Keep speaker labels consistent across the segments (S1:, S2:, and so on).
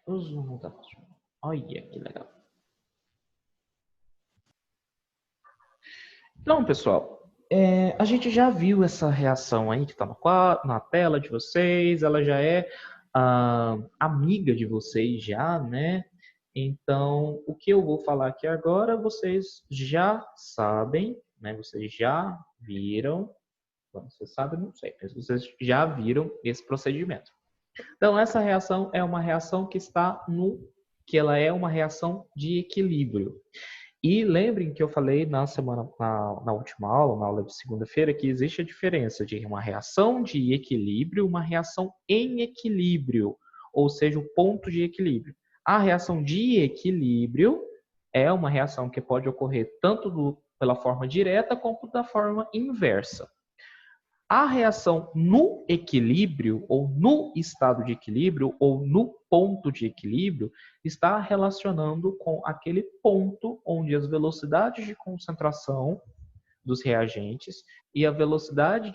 S1: Os números da Olha que legal. Então, pessoal, a gente já viu essa reação aí que está na tela de vocês, ela já é amiga de vocês já, né? Então, o que eu vou falar aqui agora, vocês já sabem, né? Vocês já viram, bom, vocês sabem, não sei, mas vocês já viram esse procedimento. Então, essa reação é uma reação que ela é uma reação de equilíbrio. E lembrem que eu falei na última aula, na aula de segunda-feira, que existe a diferença de uma reação de equilíbrio e uma reação em equilíbrio, ou seja, o ponto de equilíbrio. A reação de equilíbrio é uma reação que pode ocorrer tanto pela forma direta como da forma inversa. A reação no equilíbrio, ou no estado de equilíbrio, ou no ponto de equilíbrio, está relacionando com aquele ponto onde as velocidades de concentração dos reagentes e a velocidade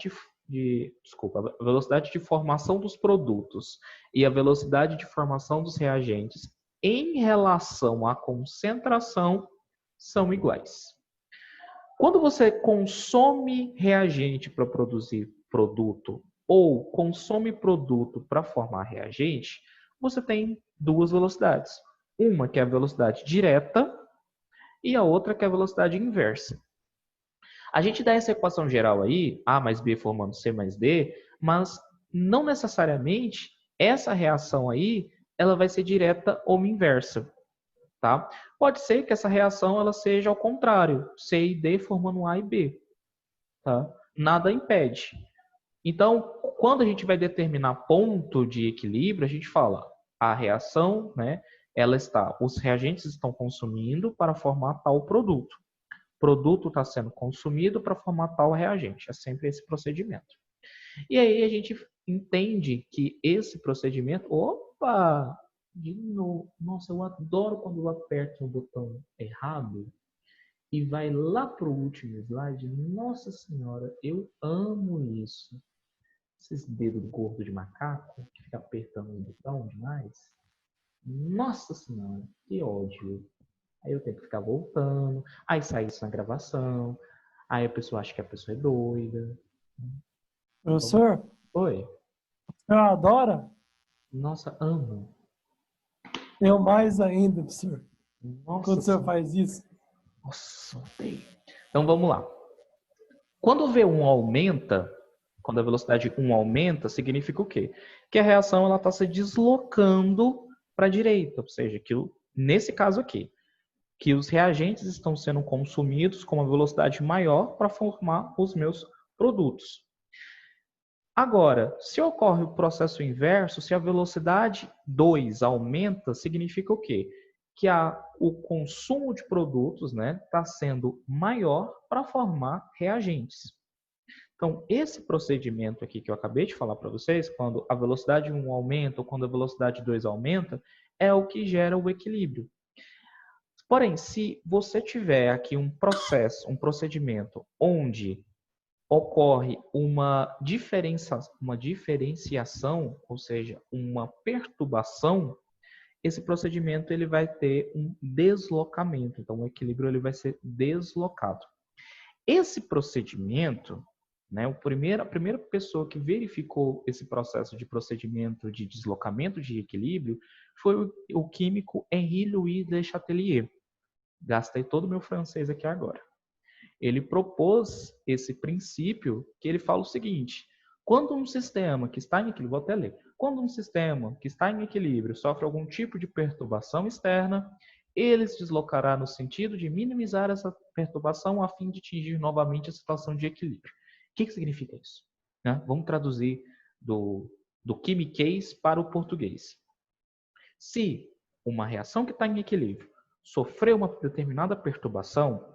S1: a velocidade de formação dos produtos e a velocidade de formação dos reagentes em relação à concentração são iguais. Quando você consome reagente para produzir produto ou consome produto para formar reagente, você tem duas velocidades. Uma que é a velocidade direta e a outra que é a velocidade inversa. A gente dá essa equação geral aí, A mais B formando C mais D, mas não necessariamente essa reação aí ela vai ser direta ou inversa. Tá? Pode ser que essa reação ela seja ao contrário, C e D formando A e B. Tá? Nada impede. Então, quando a gente vai determinar ponto de equilíbrio, a gente fala a reação, né? Os reagentes estão consumindo para formar tal produto. O produto está sendo consumido para formar tal reagente. É sempre esse procedimento. E aí a gente entende que esse procedimento, opa, de novo, nossa, eu adoro quando eu aperto o botão errado e vai lá para o último slide. Nossa senhora, eu amo isso. Esses dedos gordos de macaco que fica apertando o botão demais. Nossa senhora, que ódio. Aí eu tenho que ficar voltando, aí sai isso na gravação, aí a pessoa acha que a pessoa é doida. Então,
S2: Professor,
S1: oi.
S2: eu adoro,
S1: Nossa, amo.
S2: eu mais ainda, professor, quando
S1: Nossa
S2: o senhor
S1: senhora.
S2: faz isso.
S1: Nossa, odeio. Então vamos lá. Quando o V1 aumenta, quando a velocidade 1 aumenta, significa o quê? Que a reação está se deslocando para a direita, ou seja, nesse caso aqui, que os reagentes estão sendo consumidos com uma velocidade maior para formar os meus produtos. Agora, se ocorre o processo inverso, se a velocidade 2 aumenta, significa o quê? Que o consumo de produtos está sendo maior para formar reagentes. Então, esse procedimento aqui que eu acabei de falar para vocês, quando a velocidade 1 aumenta ou quando a velocidade 2 aumenta, é o que gera o equilíbrio. Porém, se você tiver aqui um procedimento onde ocorre uma diferenciação, ou seja, uma perturbação, esse procedimento ele vai ter um deslocamento. Então, o equilíbrio ele vai ser deslocado. Esse procedimento, né, a primeira pessoa que verificou esse processo de procedimento de deslocamento de equilíbrio foi o químico Henri Louis de Chatelier. Gastei todo o meu francês aqui agora. Ele propôs esse princípio que ele fala o seguinte: quando um sistema que está em equilíbrio, vou até ler, quando um sistema que está em equilíbrio sofre algum tipo de perturbação externa, ele se deslocará no sentido de minimizar essa perturbação a fim de atingir novamente a situação de equilíbrio. O que significa isso? Né? Vamos traduzir do quimiquês para o português. Se uma reação que está em equilíbrio sofreu uma determinada perturbação,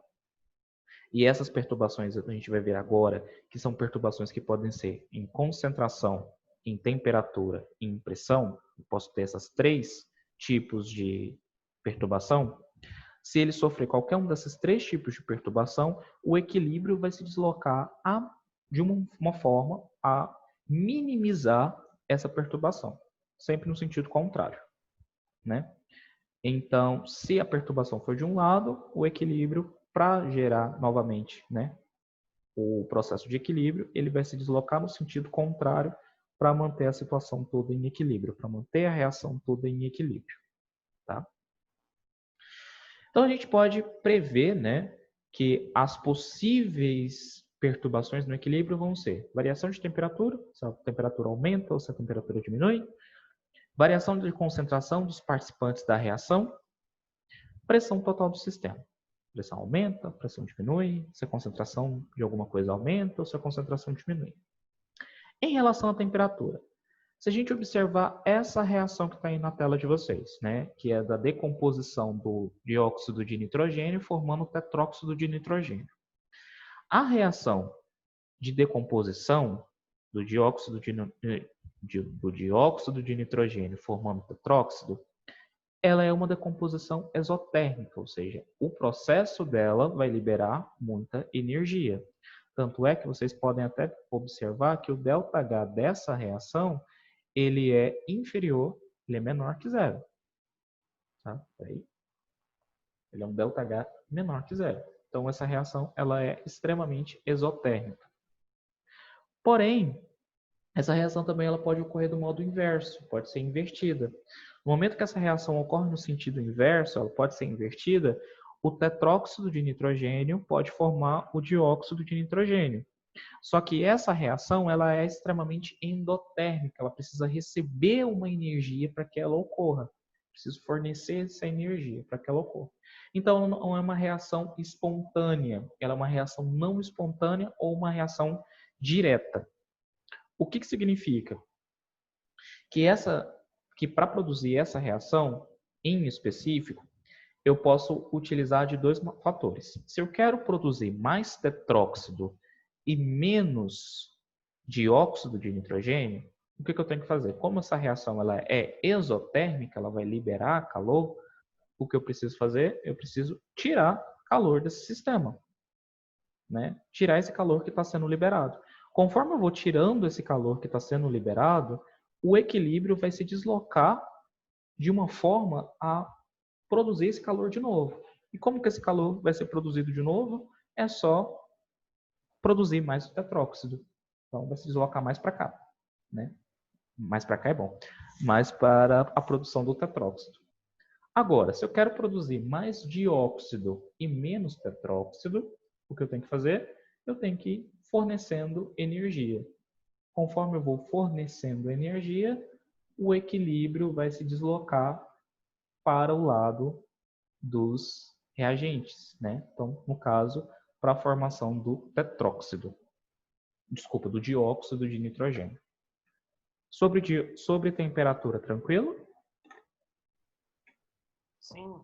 S1: e essas perturbações a gente vai ver agora, que são perturbações que podem ser em concentração, em temperatura e em pressão. Eu posso ter esses três tipos de perturbação. Se ele sofrer qualquer um desses três tipos de perturbação, o equilíbrio vai se deslocar de uma forma a minimizar essa perturbação, sempre no sentido contrário. né? Então, se a perturbação for de um lado, o equilíbrio, para gerar novamente, né, o processo de equilíbrio, ele vai se deslocar no sentido contrário para manter a situação toda em equilíbrio, para manter a reação toda em equilíbrio, tá? Então, a gente pode prever, né, que as possíveis perturbações no equilíbrio vão ser variação de temperatura, se a temperatura aumenta ou se a temperatura diminui, variação de concentração dos participantes da reação, pressão total do sistema. Pressão aumenta, pressão diminui, se a concentração de alguma coisa aumenta ou se a concentração diminui. Em relação à temperatura, se a gente observar essa reação que está aí na tela de vocês, né, que é da decomposição do dióxido de nitrogênio formando o tetróxido de nitrogênio. A reação de decomposição do dióxido de nitrogênio formando tetróxido, ela é uma decomposição exotérmica, ou seja, o processo dela vai liberar muita energia. Tanto é que vocês podem até observar que o ΔH dessa reação, ele é inferior, ele é menor que zero. Tá? Aí, ele é um ΔH menor que zero. Então, essa reação ela é extremamente exotérmica. Porém, essa reação também ela pode ocorrer do modo inverso, pode ser invertida. No momento que essa reação ocorre no sentido inverso, ela pode ser invertida, o tetróxido de nitrogênio pode formar o dióxido de nitrogênio. Só que essa reação ela é extremamente endotérmica, ela precisa receber uma energia para que ela ocorra. Preciso fornecer essa energia para que ela ocorra. Então, não é uma reação espontânea, ela é uma reação não espontânea ou uma reação direta. O que significa? Que para produzir essa reação, em específico, eu posso utilizar de dois fatores. Se eu quero produzir mais tetróxido e menos dióxido de nitrogênio, o que eu tenho que fazer? Como essa reação ela é exotérmica, ela vai liberar calor, o que eu preciso fazer? Eu preciso tirar calor desse sistema, né? Tirar esse calor que está sendo liberado. Conforme eu vou tirando esse calor que está sendo liberado, o equilíbrio vai se deslocar de uma forma a produzir esse calor de novo. E como que esse calor vai ser produzido de novo? É só produzir mais o tetróxido. Então vai se deslocar mais para cá, né? Mais para cá é bom. Mais para a produção do tetróxido. Agora, se eu quero produzir mais dióxido e menos tetróxido, o que eu tenho que fazer? Eu tenho que ir fornecendo energia. Conforme eu vou fornecendo energia, o equilíbrio vai se deslocar para o lado dos reagentes, né? Então, no caso, para a formação do tetróxido. Desculpa, do dióxido de nitrogênio. Sobre temperatura, tranquilo?
S2: Sim.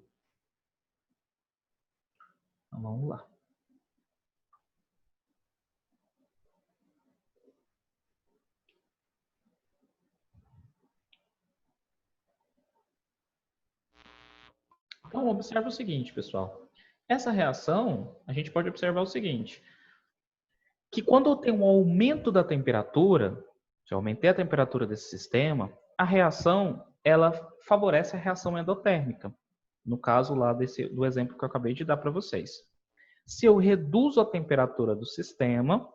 S1: Então, vamos lá. Então, observa o seguinte, pessoal. Essa reação, a gente pode observar o seguinte, que quando eu tenho um aumento da temperatura, se eu aumentei a temperatura desse sistema, a reação, ela favorece a reação endotérmica. No caso lá do exemplo que eu acabei de dar para vocês. Se eu reduzo a temperatura do sistema,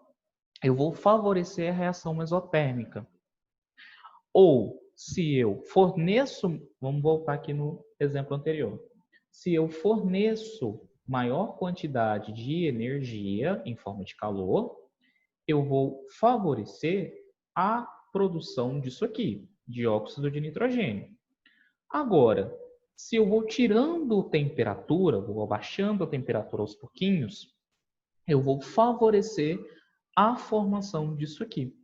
S1: eu vou favorecer a reação exotérmica. Ou, se eu forneço, vamos voltar aqui no exemplo anterior. Se eu forneço maior quantidade de energia em forma de calor, eu vou favorecer a produção disso aqui, dióxido de nitrogênio. Agora, se eu vou tirando temperatura, vou abaixando a temperatura aos pouquinhos, eu vou favorecer a formação disso aqui,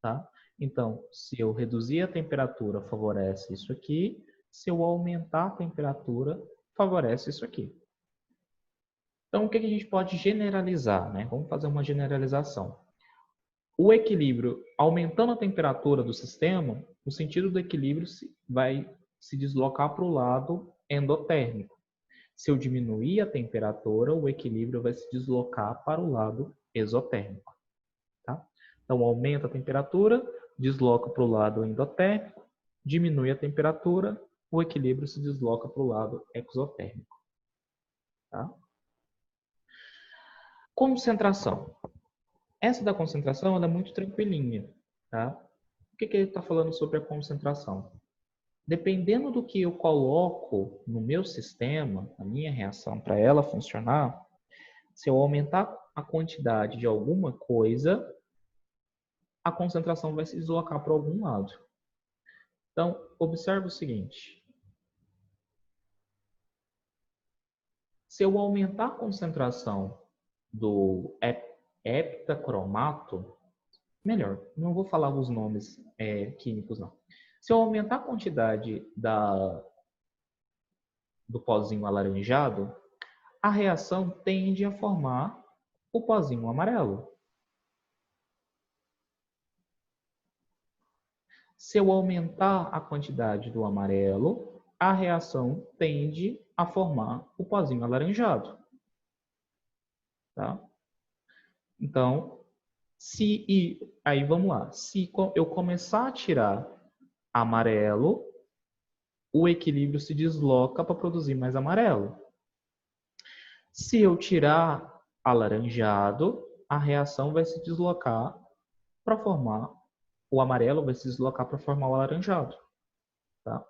S1: tá? Então, se eu reduzir a temperatura, favorece isso aqui. Se eu aumentar a temperatura, favorece isso aqui. Então, o que a gente pode generalizar, né? Vamos fazer uma generalização. O equilíbrio, aumentando a temperatura do sistema, o sentido do equilíbrio vai se deslocar para o lado endotérmico. Se eu diminuir a temperatura, o equilíbrio vai se deslocar para o lado exotérmico. Tá? Então, aumenta a temperatura, desloca para o lado endotérmico, diminui a temperatura, o equilíbrio se desloca para o lado exotérmico. Tá? Concentração. Essa da concentração ela é muito tranquilinha. Tá? O que ele está falando sobre a concentração? Dependendo do que eu coloco no meu sistema, a minha reação para ela funcionar, se eu aumentar a quantidade de alguma coisa, a concentração vai se deslocar para algum lado. Então, observe o seguinte. Se eu aumentar a concentração do heptacromato, melhor, não vou falar os nomes químicos, não. Se eu aumentar a quantidade do pozinho alaranjado, a reação tende a formar o pozinho amarelo. Se eu aumentar a quantidade do amarelo, a reação tende a formar o pozinho alaranjado. Tá? Então, aí vamos lá. Se eu começar a tirar amarelo, o equilíbrio se desloca para produzir mais amarelo. Se eu tirar alaranjado, a reação vai se deslocar para formar o amarelo, vai se deslocar para formar o alaranjado. Tá?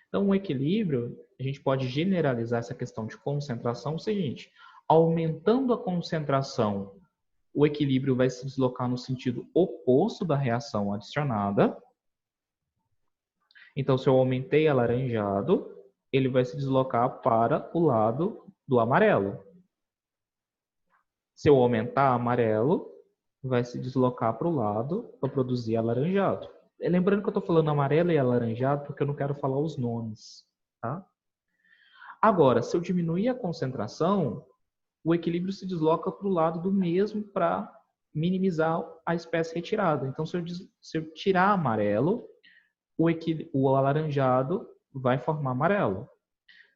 S1: Então, o equilíbrio, a gente pode generalizar essa questão de concentração o seguinte: aumentando a concentração, o equilíbrio vai se deslocar no sentido oposto da reação adicionada. Então, se eu aumentei alaranjado, ele vai se deslocar para o lado do amarelo. Se eu aumentar amarelo, vai se deslocar para o lado para produzir alaranjado. Lembrando que eu estou falando amarelo e alaranjado porque eu não quero falar os nomes. Tá? Agora, se eu diminuir a concentração, o equilíbrio se desloca para o lado do mesmo para minimizar a espécie retirada. Então, se eu tirar amarelo, o alaranjado vai formar amarelo.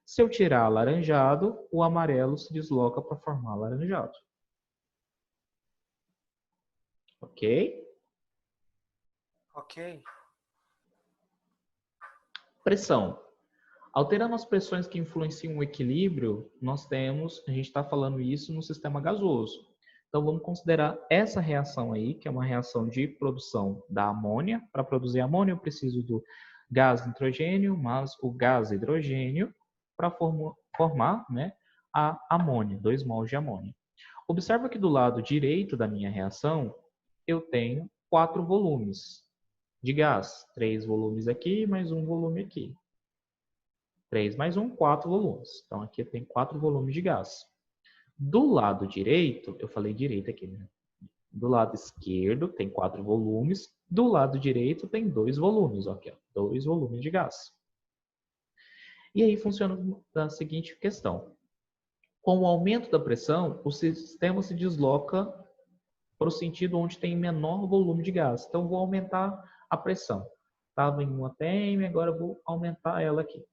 S1: Se eu tirar alaranjado, o amarelo se desloca para formar alaranjado. Ok?
S3: Ok.
S1: Pressão. Alterando as pressões que influenciam o equilíbrio, a gente está falando isso no sistema gasoso. Então, vamos considerar essa reação aí, que é uma reação de produção da amônia. Para produzir amônia, eu preciso do gás nitrogênio, mas o gás hidrogênio para formar a amônia, 2 mols de amônia. Observa que do lado direito da minha reação, eu tenho 4 volumes de gás. 3 volumes aqui, mais um volume aqui. 3 mais 1, 4 volumes. Então, aqui tem 4 volumes de gás. Do lado direito, eu falei direito aqui, né? Do lado esquerdo tem 4 volumes. Do lado direito tem 2 volumes. Aqui, 2 volumes de gás. E aí funciona da seguinte questão. Com o aumento da pressão, o sistema se desloca para o sentido onde tem menor volume de gás. Então, vou aumentar a pressão. Estava em 1 atm, agora eu vou aumentar ela aqui.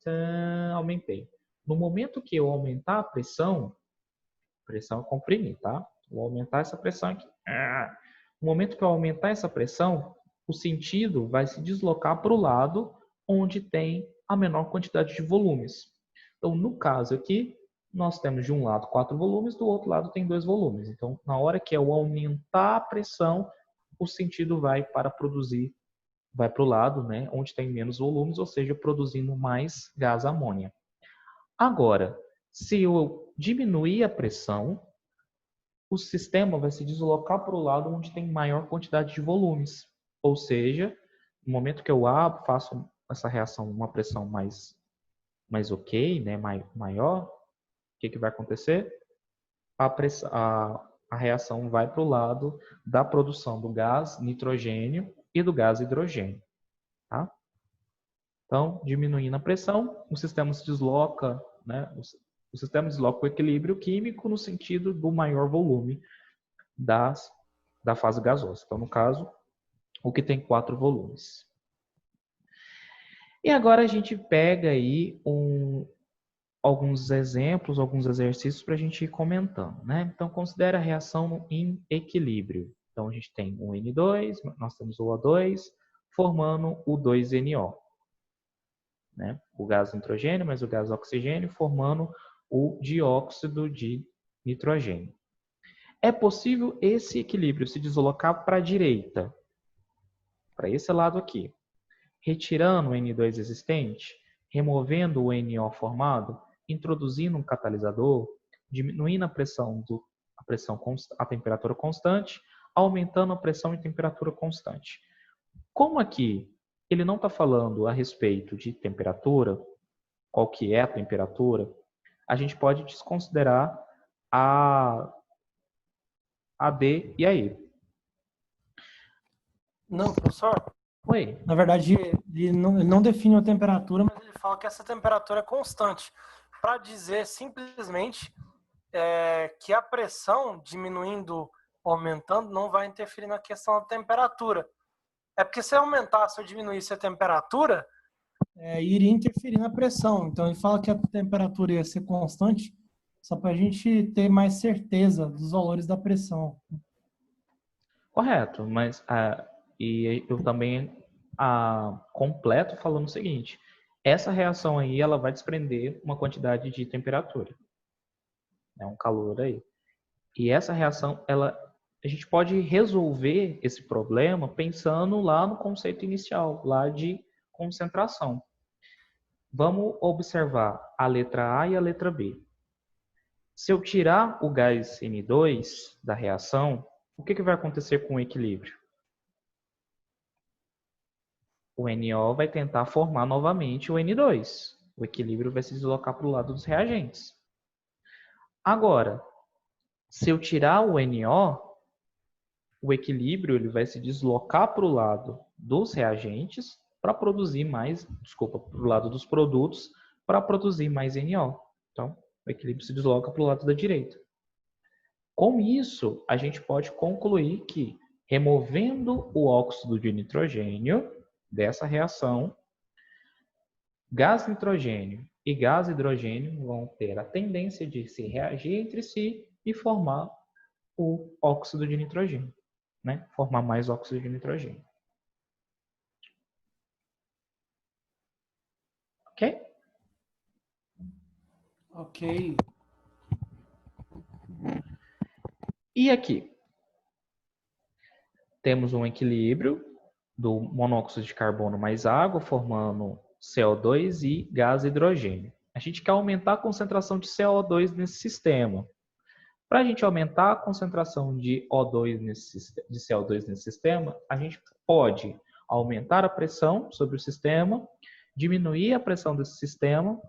S1: Aumentei. No momento que eu aumentar a pressão é comprimir, tá? Vou aumentar essa pressão aqui. No momento que eu aumentar essa pressão, o sentido vai se deslocar para o lado onde tem a menor quantidade de volumes. Então, no caso aqui, nós temos de um lado 4 volumes, do outro lado tem 2 volumes. Então, na hora que eu aumentar a pressão, o sentido vai para produzir, vai para o lado, né, onde tem menos volumes, ou seja, produzindo mais gás amônia. Agora, se eu diminuir a pressão, o sistema vai se deslocar para o lado onde tem maior quantidade de volumes. Ou seja, no momento que eu abro, faço essa reação, uma pressão mais ok, né, maior, o que vai acontecer? A reação vai para o lado da produção do gás nitrogênio e do gás hidrogênio. Tá? Então, diminuindo a pressão, o sistema se desloca, né, o sistema desloca o equilíbrio químico no sentido do maior volume da fase gasosa. Então, no caso, o que tem 4 volumes. E agora a gente pega aí alguns exemplos, alguns exercícios para a gente ir comentando. Né? Então, considera a reação em equilíbrio. Então, a gente tem um N2, nós temos o O2, formando o 2NO. né? O gás nitrogênio mais o gás oxigênio formando o dióxido de nitrogênio. É possível esse equilíbrio se deslocar para a direita, para esse lado aqui, retirando o N2 existente, removendo o NO formado, introduzindo um catalisador, diminuindo a temperatura constante, aumentando a pressão e temperatura constante. Como aqui ele não está falando a respeito de temperatura, qual que é a temperatura, a gente pode desconsiderar a D e a E.
S2: Não, professor.
S1: Oi.
S2: Na verdade, ele não define a temperatura, mas ele fala que essa temperatura é constante. Para dizer simplesmente que a pressão diminuindo ou aumentando não vai interferir na questão da temperatura. É porque se aumentasse ou diminuísse a temperatura, iria interferir na pressão. Então ele fala que a temperatura ia ser constante, só para a gente ter mais certeza dos valores da pressão.
S1: Correto, mas e eu também completo falando o seguinte: essa reação aí ela vai desprender uma quantidade de temperatura, né, um calor aí. E essa reação, a gente pode resolver esse problema pensando lá no conceito inicial, lá de concentração. Vamos observar a letra A e a letra B. Se eu tirar o gás N2 da reação, o que vai acontecer com o equilíbrio? O NO vai tentar formar novamente o N2. O equilíbrio vai se deslocar para o lado dos reagentes. Agora, se eu tirar o NO, o equilíbrio ele vai se deslocar para o lado dos reagentes para produzir mais, para o lado dos produtos para produzir mais NO. Então, o equilíbrio se desloca para o lado da direita. Com isso, a gente pode concluir que, removendo o óxido de nitrogênio dessa reação, gás nitrogênio e gás hidrogênio vão ter a tendência de se reagir entre si e formar o óxido de nitrogênio, né? Formar mais óxido de nitrogênio. Ok?
S2: Ok.
S1: E aqui? Temos um equilíbrio do monóxido de carbono mais água, formando CO2 e gás hidrogênio. A gente quer aumentar a concentração de CO2 nesse sistema. Para a gente aumentar a concentração de CO2 nesse sistema, a gente pode aumentar a pressão sobre o sistema, diminuir a pressão desse sistema,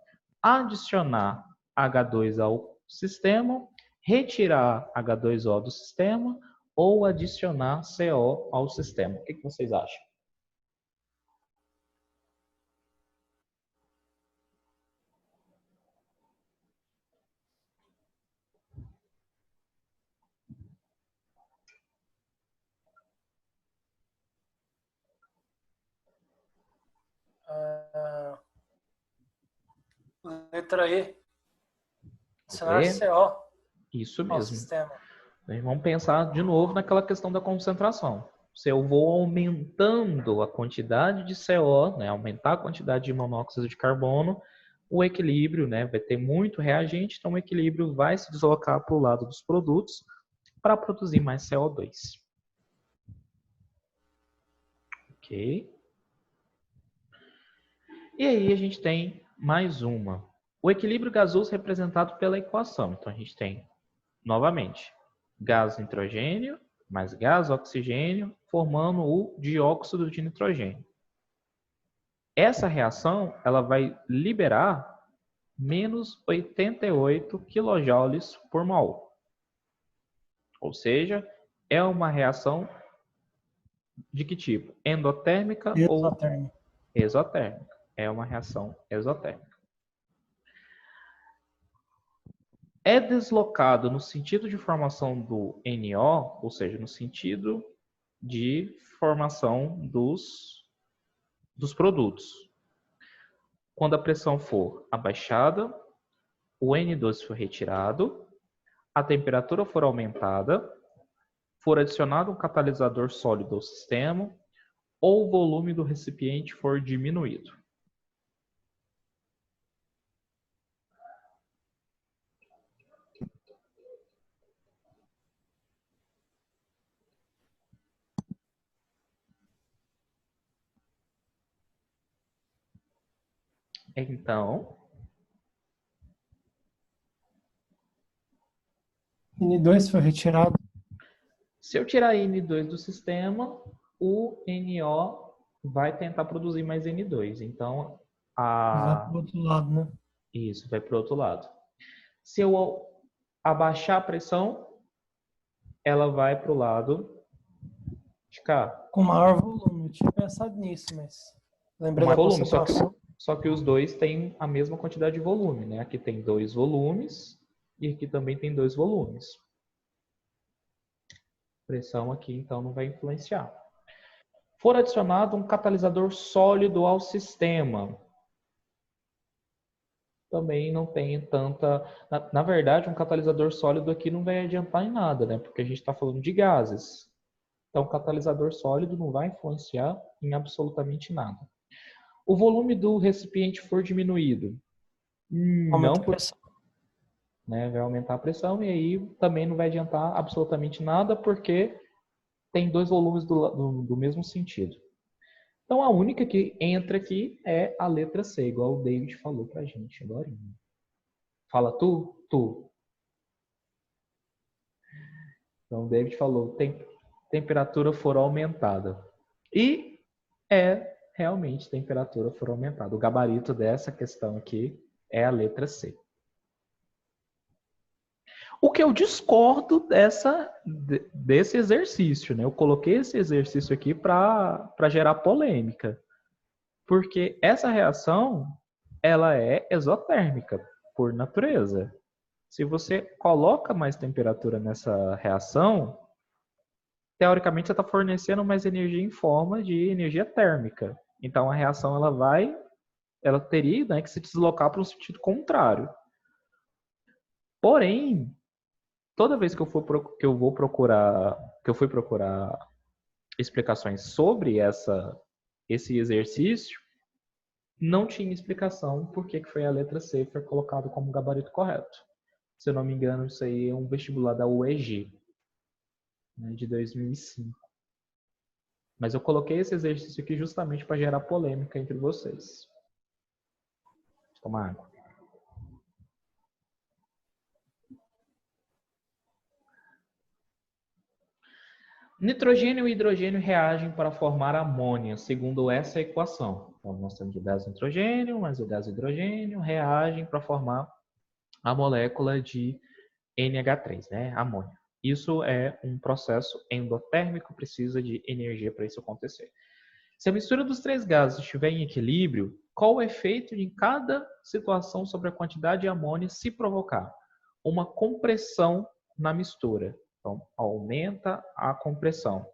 S1: adicionar H2 ao sistema, retirar H2O do sistema ou adicionar CO ao sistema. O que vocês acham?
S2: Letra E. Adicionar
S1: E?
S2: CO
S1: Isso
S2: ao
S1: mesmo.
S2: sistema.
S1: Vamos pensar de novo naquela questão da concentração. Se eu vou aumentando a quantidade de CO, né, aumentar a quantidade de monóxido de carbono, o equilíbrio, né, vai ter muito reagente, então o equilíbrio vai se deslocar para o lado dos produtos para produzir mais CO2. Ok? E aí a gente tem mais uma. O equilíbrio gasoso representado pela equação. Então a gente tem, novamente, gás nitrogênio mais gás oxigênio, formando o dióxido de nitrogênio. Essa reação ela vai liberar menos 88 kJ por mol. Ou seja, é uma reação de que tipo? Endotérmica ou exotérmica? É uma reação exotérmica. É deslocado no sentido de formação do NO, ou seja, no sentido de formação dos produtos. Quando a pressão for abaixada, o N2 for retirado, a temperatura for aumentada, for adicionado um catalisador sólido ao sistema, ou o volume do recipiente for diminuído. Então,
S2: N2 foi retirado.
S1: se eu tirar N2 do sistema, o NO vai tentar produzir mais N2. Então,
S2: Vai para o outro lado, né?
S1: isso vai para o outro lado. Se eu abaixar a pressão, ela vai para o lado de cá.
S2: Com maior volume. Eu tinha pensado nisso, mas
S1: Com
S2: lembrei
S1: mais
S2: da
S1: volume,
S2: concentração.
S1: só que os dois têm a mesma quantidade de volume, né? Aqui tem 2 volumes e aqui também tem 2 volumes. Pressão aqui, então, não vai influenciar. For adicionado um catalisador sólido ao sistema. Também não tem tanta... Na verdade, um catalisador sólido aqui não vai adiantar em nada, né? Porque a gente está falando de gases. Então, o catalisador sólido não vai influenciar em absolutamente nada. O volume do recipiente for diminuído.
S2: Aumenta
S1: Não,
S2: a pressão.
S1: né? Vai aumentar a pressão e aí também não vai adiantar absolutamente nada porque tem 2 volumes do mesmo sentido. Então, a única que entra aqui é a letra C, igual o David falou pra gente agora. Fala tu, tu. Então, o David falou, temperatura for aumentada. E realmente temperatura for aumentada. O gabarito dessa questão aqui é a letra C. O que eu discordo desse exercício, né? Eu coloquei esse exercício aqui para gerar polêmica. Porque essa reação, ela é exotérmica, por natureza. Se você coloca mais temperatura nessa reação, teoricamente você está fornecendo mais energia em forma de energia térmica. Então a reação ela teria, né, que se deslocar para um sentido contrário. Porém, toda vez que eu fui procurar explicações sobre esse exercício, não tinha explicação por que foi a letra C foi colocada como gabarito correto. Se eu não me engano, isso aí é um vestibular da UEG, né, de 2005. Mas eu coloquei esse exercício aqui justamente para gerar polêmica entre vocês. Toma água. Nitrogênio e hidrogênio reagem para formar amônia, segundo essa equação. Então, nós temos o gás nitrogênio mais o gás hidrogênio reagem para formar a molécula de NH3, né? Amônia. Isso é um processo endotérmico, precisa de energia para isso acontecer. Se a mistura dos 3 gases estiver em equilíbrio, qual o efeito de cada situação sobre a quantidade de amônia se provocar? Uma compressão na mistura. Então, aumenta a compressão.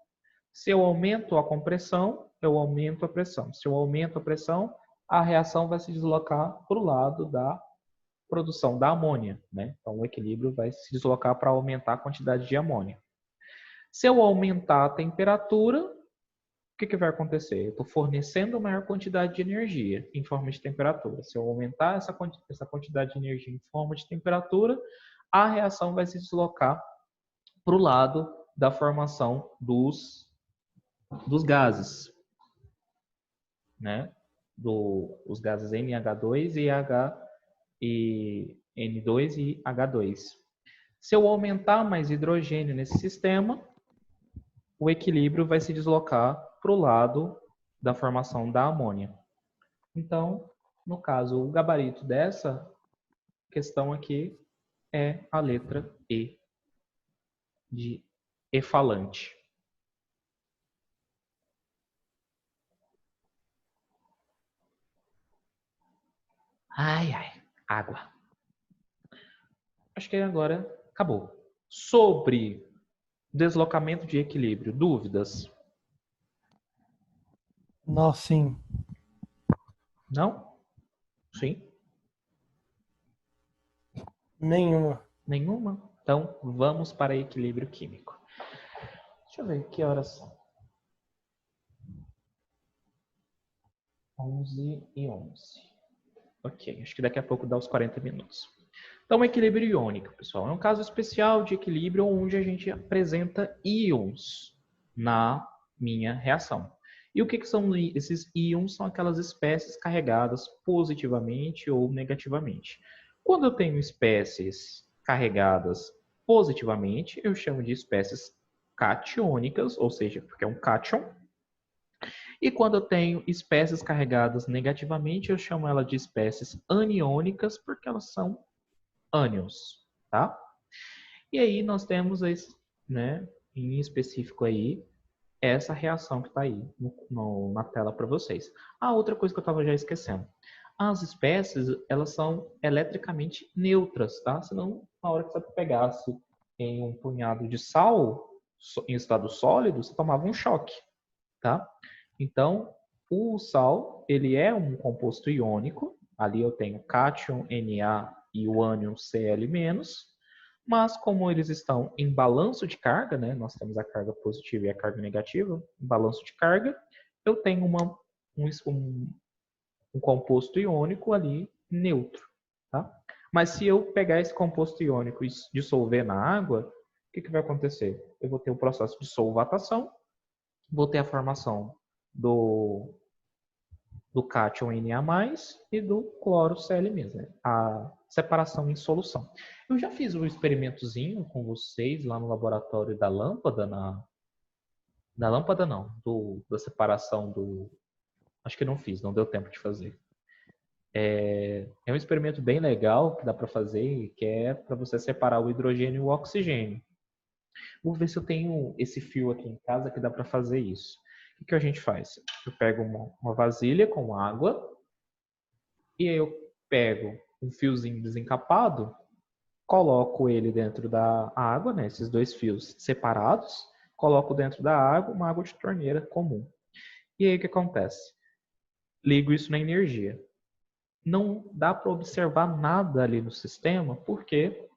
S1: Se eu aumento a compressão, eu aumento a pressão. Se eu aumento a pressão, a reação vai se deslocar para o lado da produção da amônia, né? Então, o equilíbrio vai se deslocar para aumentar a quantidade de amônia. Se eu aumentar a temperatura, o que vai acontecer? Eu estou fornecendo maior quantidade de energia em forma de temperatura. Se eu aumentar essa quantidade de energia em forma de temperatura, a reação vai se deslocar para o lado da formação dos gases, né? Os gases NH2 e N2 e H2. Se eu aumentar mais hidrogênio nesse sistema, o equilíbrio vai se deslocar para o lado da formação da amônia. Então, no caso, o gabarito dessa questão aqui é a letra E, de efalante. Ai, ai, água. Acho que agora acabou. Sobre deslocamento de equilíbrio, dúvidas?
S2: Não, sim.
S1: Não? Sim?
S2: Nenhuma.
S1: Nenhuma? Então, vamos para equilíbrio químico. Deixa eu ver que horas são. 11h11. Ok, acho que daqui a pouco dá os 40 minutos. Então, equilíbrio iônico, pessoal, é um caso especial de equilíbrio onde a gente apresenta íons na minha reação. E o que são esses íons? São aquelas espécies carregadas positivamente ou negativamente. Quando eu tenho espécies carregadas positivamente, eu chamo de espécies catiônicas, ou seja, porque é um cátion. E quando eu tenho espécies carregadas negativamente, eu chamo ela de espécies aniônicas, porque elas são ânions, tá? E aí nós temos, né, em específico aí, essa reação que está aí na tela para vocês. A outra coisa que eu estava já esquecendo. As espécies, elas são eletricamente neutras, tá? Senão, na hora que você pegasse em um punhado de sal em estado sólido, você tomava um choque, tá? Então, o sal, ele é um composto iônico. Ali eu tenho cátion Na e o ânion Cl-, mas como eles estão em balanço de carga, né? Nós temos a carga positiva e a carga negativa, em balanço de carga, eu tenho um composto iônico ali neutro, tá? Mas se eu pegar esse composto iônico e dissolver na água, o que vai acontecer? Eu vou ter o processo de solvatação, vou ter a formação do cátion Na+, e do cloro Cl-, né? A separação em solução. Eu já fiz um experimentozinho com vocês lá no laboratório da lâmpada, da lâmpada não, da separação do... Acho que não fiz, não deu tempo de fazer. É um experimento bem legal que dá para fazer, que é para você separar o hidrogênio e o oxigênio. Vou ver se eu tenho esse fio aqui em casa que dá para fazer isso. O que a gente faz? Eu pego uma vasilha com água, e aí eu pego um fiozinho desencapado, coloco ele dentro da água, né, esses dois fios separados, coloco dentro da água, uma água de torneira comum. E aí o que acontece? Ligo isso na energia. Não dá para observar nada ali no sistema, por quê?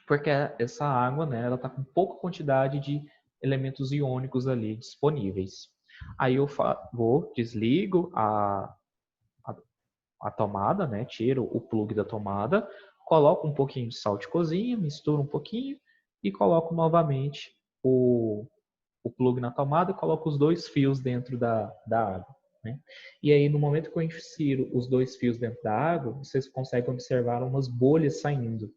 S1: Porque essa água, né, ela está com pouca quantidade de elementos iônicos ali disponíveis. Aí eu desligo a tomada, né? Tiro o plug da tomada, coloco um pouquinho de sal de cozinha, misturo um pouquinho e coloco novamente o plug na tomada e coloco os dois fios dentro da água. Né? E aí, no momento que eu insiro os dois fios dentro da água, vocês conseguem observar umas bolhas saindo.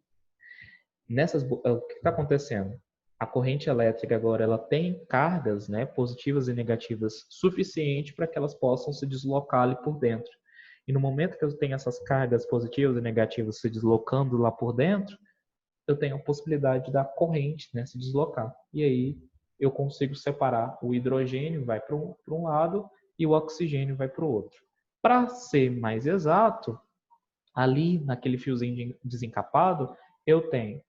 S1: O que está acontecendo? A corrente elétrica agora ela tem cargas, né, positivas e negativas suficiente para que elas possam se deslocar ali por dentro. E no momento que eu tenho essas cargas positivas e negativas se deslocando lá por dentro, eu tenho a possibilidade da corrente, né, se deslocar. E aí eu consigo separar o hidrogênio vai para um lado e o oxigênio vai para o outro. Para ser mais exato, ali naquele fiozinho desencapado, eu tenho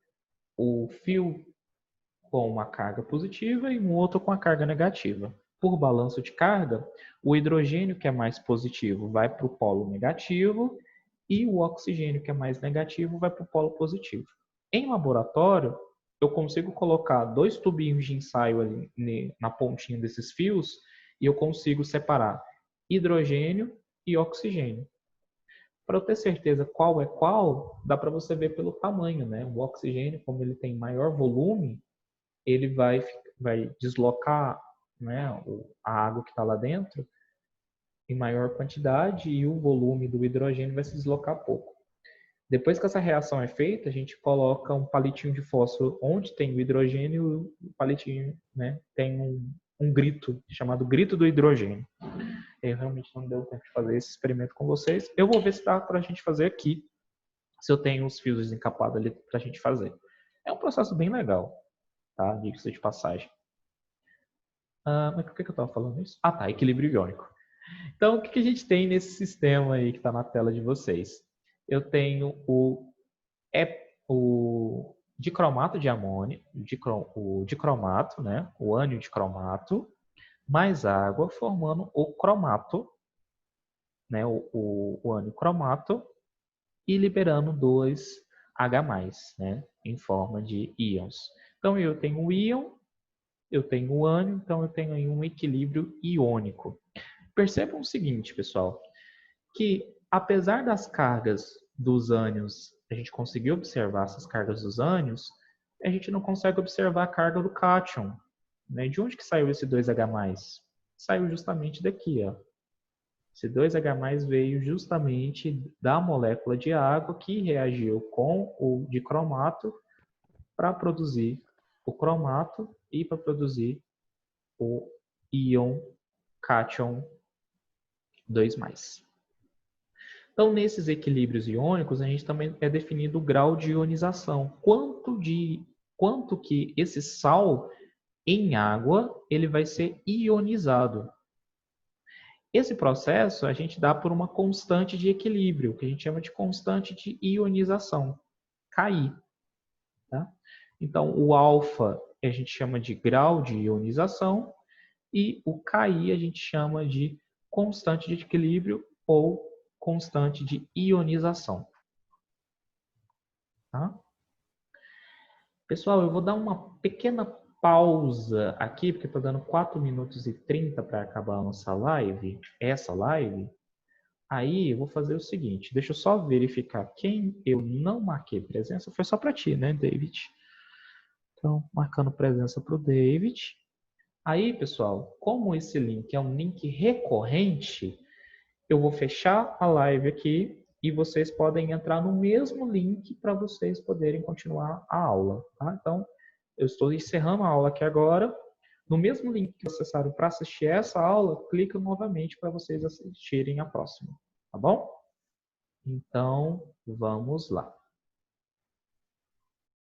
S1: o fio com uma carga positiva e um outro com a carga negativa. Por balanço de carga, o hidrogênio que é mais positivo vai para o polo negativo e o oxigênio que é mais negativo vai para o polo positivo. Em laboratório, eu consigo colocar dois tubinhos de ensaio ali na pontinha desses fios e eu consigo separar hidrogênio e oxigênio. Para eu ter certeza qual é qual, dá para você ver pelo tamanho, né? O oxigênio, como ele tem maior volume, ele vai deslocar, né, a água que está lá dentro em maior quantidade e o volume do hidrogênio vai se deslocar pouco. Depois que essa reação é feita, a gente coloca um palitinho de fósforo onde tem o hidrogênio e o palitinho, né, tem um grito chamado grito do hidrogênio. Eu realmente não deu tempo de fazer esse experimento com vocês. Eu vou ver se dá para a gente fazer aqui, se eu tenho os fios desencapados ali para a gente fazer. É um processo bem legal, tá? Diga-se de passagem. Mas por que eu estava falando isso? Ah, tá, equilíbrio iônico. Então, o que a gente tem nesse sistema aí que está na tela de vocês? Eu tenho o dicromato de amônio, o dicromato, né? O ânion de cromato, mais água, formando o cromato, né? O ânion cromato, e liberando 2H+, né? Em forma de íons. Então, eu tenho o íon, eu tenho o ânion, então eu tenho aí um equilíbrio iônico. Percebam o seguinte, pessoal, que apesar das cargas dos ânions, a gente conseguir observar essas cargas dos ânions, a gente não consegue observar a carga do cátion. Né? De onde que saiu esse 2H+? saiu justamente daqui, ó. Esse 2H+ veio justamente da molécula de água que reagiu com o dicromato para produzir o cromato e para produzir o íon cátion 2+. Então, nesses equilíbrios iônicos, a gente também é definido o grau de ionização. Quanto que esse sal em água ele vai ser ionizado. Esse processo a gente dá por uma constante de equilíbrio, que a gente chama de constante de ionização, KI. Tá? Então, o alfa a gente chama de grau de ionização e o KI a gente chama de constante de equilíbrio ou constante de ionização. Tá? Pessoal, eu vou dar uma pequena pausa aqui, porque está dando 4 minutos e 30 para acabar a nossa live, essa live. Aí eu vou fazer o seguinte, deixa eu só verificar quem eu não marquei presença. Foi só para ti, né, David? Então, marcando presença para o David. Aí, pessoal, como esse link é um link recorrente, eu vou fechar a live aqui e vocês podem entrar no mesmo link para vocês poderem continuar a aula. Tá? Então, eu estou encerrando a aula aqui agora. No mesmo link que vocês acessaram para assistir essa aula, clica novamente para vocês assistirem a próxima. Tá bom? Então, vamos lá.